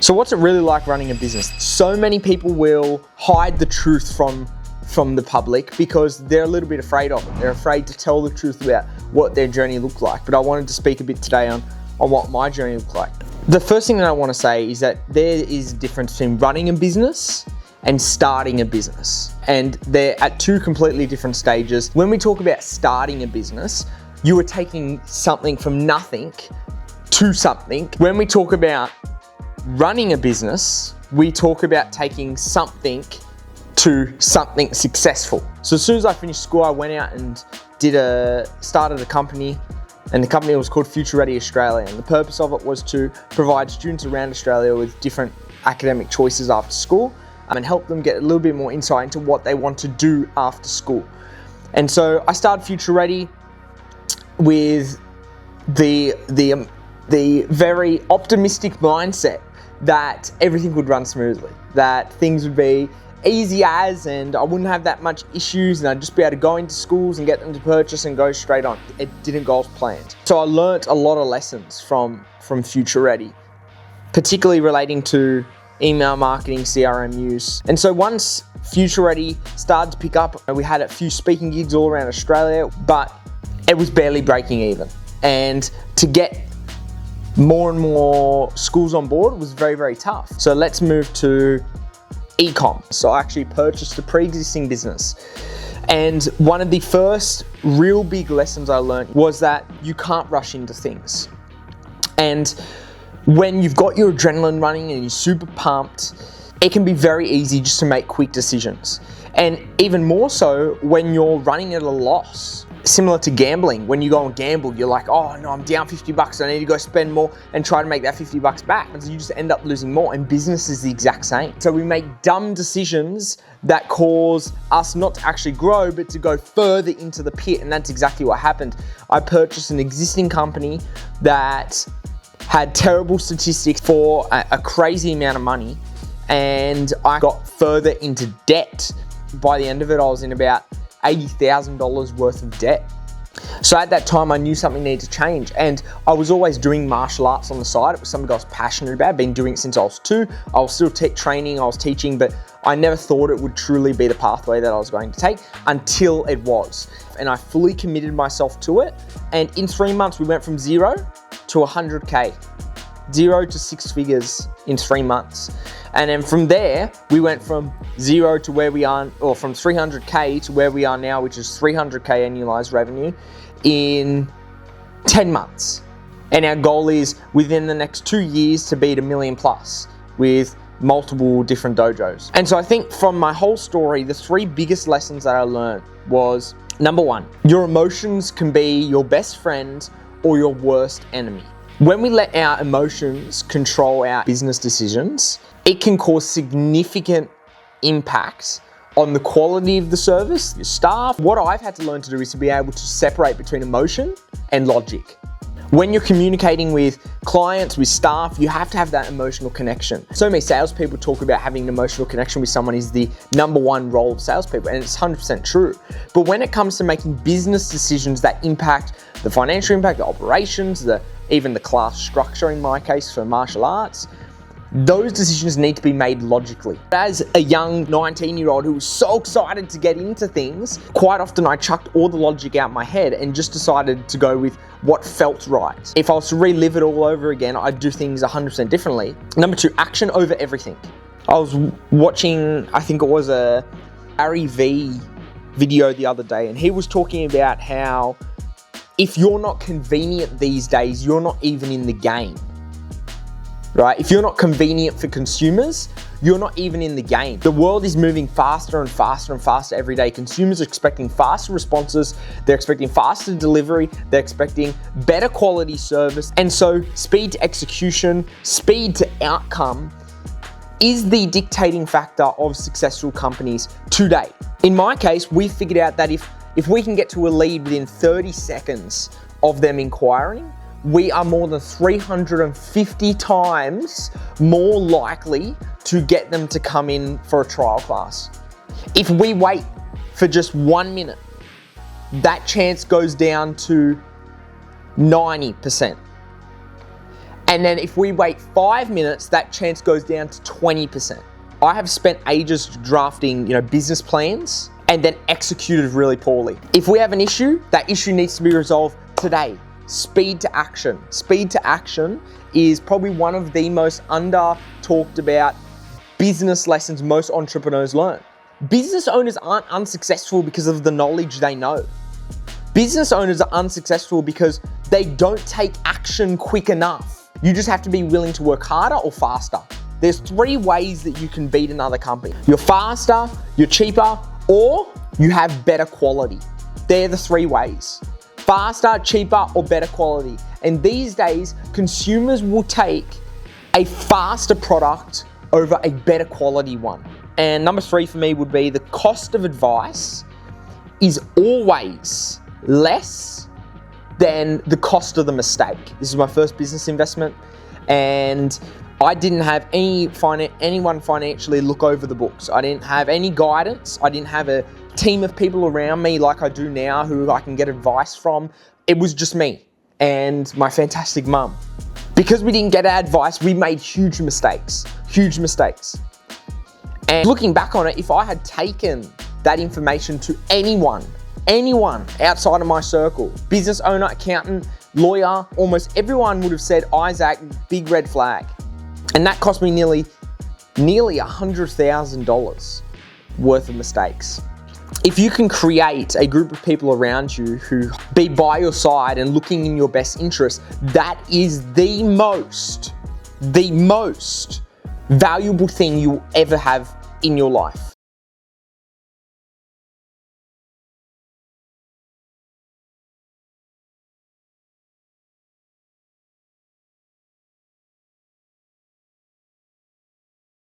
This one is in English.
So what's it really like running a business? So many people will hide the truth from the public because they're a little bit afraid of it. They're afraid to tell the truth about what their journey looked like. But I wanted to speak a bit today on what my journey looked like. The first thing that I want to say is that there is a difference between running a business and starting a business. And they're at two completely different stages. When we talk about starting a business, you are taking something from nothing to something. When we talk about running a business, we talk about taking something to something successful. So as soon as I finished school, I went out and started a company, and the company was called Futurity Australia. And the purpose of it was to provide students around Australia with different academic choices after school, and help them get a little bit more insight into what they want to do after school. And so I started Futurity with the very optimistic mindset that everything would run smoothly, that things would be easy and I wouldn't have that much issues, and I'd just be able to go into schools and get them to purchase and go straight on. It didn't go as planned. So I learnt a lot of lessons from Futurity, particularly relating to email marketing, CRM use. And so once Futurity started to pick up, we had a few speaking gigs all around Australia, but it was barely breaking even. And to get more and more schools on board was very, very tough. So let's move to ecom. So I actually purchased a pre-existing business. And one of the first real big lessons I learned was that you can't rush into things. And when you've got your adrenaline running and you're super pumped, it can be very easy just to make quick decisions. And even more so when you're running at a loss. Similar to gambling, when you go and gamble, you're like, oh no, I'm down $50, I need to go spend more and try to make that $50 back. And so you just end up losing more, and business is the exact same. So we make dumb decisions that cause us not to actually grow, but to go further into the pit, and that's exactly what happened. I purchased an existing company that had terrible statistics for a crazy amount of money, and I got further into debt. By the end of it, I was in about $80,000 worth of debt. So at that time, I knew something needed to change, and I was always doing martial arts on the side. It was something I was passionate about. I've been doing it since I was 2. I was still training, I was teaching, but I never thought it would truly be the pathway that I was going to take until it was. And I fully committed myself to it. And in 3 months, we went from 0 to 100K, 0 to 6 figures in 3 months. And then from there, we went from 0 to where we are, or from 300K to where we are now, which is 300K annualized revenue in 10 months. And our goal is within the next 2 years to beat $1 million plus with multiple different dojos. And so I think from my whole story, the 3 biggest lessons that I learned was, number 1, your emotions can be your best friend or your worst enemy. When we let our emotions control our business decisions, it can cause significant impact on the quality of the service, your staff. What I've had to learn to do is to be able to separate between emotion and logic. When you're communicating with clients, with staff, you have to have that emotional connection. So many salespeople talk about having an emotional connection with someone is the number 1 role of salespeople, and it's 100% true. But when it comes to making business decisions that impact the financial impact, the operations, even the class structure in my case for martial arts, those decisions need to be made logically. As a young 19-year-old who was so excited to get into things, quite often I chucked all the logic out my head and just decided to go with what felt right. If I was to relive it all over again, I'd do things 100% differently. Number 2, action over everything. I was watching, I think it was a Gary V video the other day, and he was talking about how if you're not convenient these days, you're not even in the game. Right? If you're not convenient for consumers, you're not even in the game. The world is moving faster and faster and faster every day. Consumers are expecting faster responses, they're expecting faster delivery, they're expecting better quality service. And so speed to execution, speed to outcome is the dictating factor of successful companies today. In my case, we figured out that if we can get to a lead within 30 seconds of them inquiring, we are more than 350 times more likely to get them to come in for a trial class. If we wait for just 1 minute, that chance goes down to 90%. And then if we wait 5 minutes, that chance goes down to 20%. I have spent ages drafting, business plans and then executed really poorly. If we have an issue, that issue needs to be resolved today. Speed to action. Speed to action is probably one of the most under-talked about business lessons most entrepreneurs learn. Business owners aren't unsuccessful because of the knowledge they know. Business owners are unsuccessful because they don't take action quick enough. You just have to be willing to work harder or faster. There's 3 ways that you can beat another company. You're faster, you're cheaper, or you have better quality. They're the 3 ways. Faster, cheaper, or better quality. And these days, consumers will take a faster product over a better quality one. And number 3 for me would be the cost of advice is always less than the cost of the mistake. This is my first business investment, and I didn't have anyone financially look over the books. I didn't have any guidance. I didn't have a team of people around me like I do now who I can get advice from. It was just me and my fantastic mum. Because we didn't get our advice, we made huge mistakes. And looking back on it, if I had taken that information to anyone outside of my circle, business owner, accountant, lawyer, almost everyone would have said, Isaac, big red flag. And that cost me nearly $100,000 worth of mistakes. If you can create a group of people around you who be by your side and looking in your best interest, that is the most valuable thing you will ever have in your life.